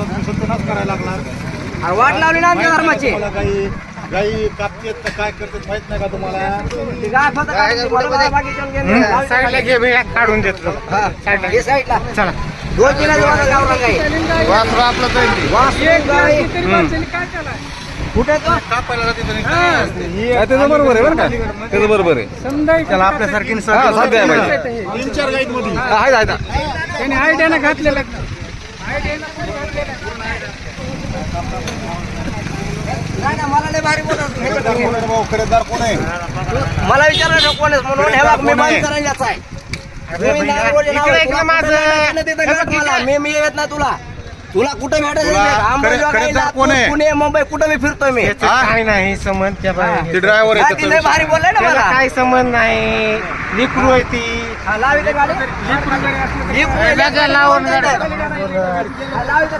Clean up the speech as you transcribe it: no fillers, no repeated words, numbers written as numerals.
सत्यानाश करायला लागला. अरे वाट लावली ना आमच्या धर्माची. मला काही गाई कापतेत तर काय करतात माहित नाही का तुम्हाला? ती गाय फक्त काढते, मला बाकीच्या गेले. साईडला घे मी काढून देतो. हे साईडला. चला 2 किलो गावरा गाई. वासरू आपलं जाईल. वासरू गाई. कुठे तो? कापायला जाते तरी काय असते? त्याचं बरोबर आहे बरं का, त्याचं बरोबर आहे. त्याला आपल्यासारखी साध्य आहे पाहिजे. 3-4 गाईत मध्ये आहे त्याने आयडियानं घातलेलं. नाही ना, मला लय भारी बोलत होते. भाऊ खरेदीदार कोण आहे? मला विचारलं कोण आहेस म्हणून. हे बघ मी बंद करायलाच आहे. तुम्ही नावावरचे नाव आहे. तुला कुठं भेटायचं तिथं भेट मला. मी येत नाही तुला. तुला कुठे भेटायचं खरेदीदार कोण आहे? पुणे मुंबई कुठं मी फिरतोय मी. काय नाही संबंध त्या ते ड्रायव्हर हा, ती लय भारी बोललाय ना मला. काय संबंध नाही. लिकरू आहे ती. हा, लावी ते गाडी. वेगळं लावून हा, लावी ते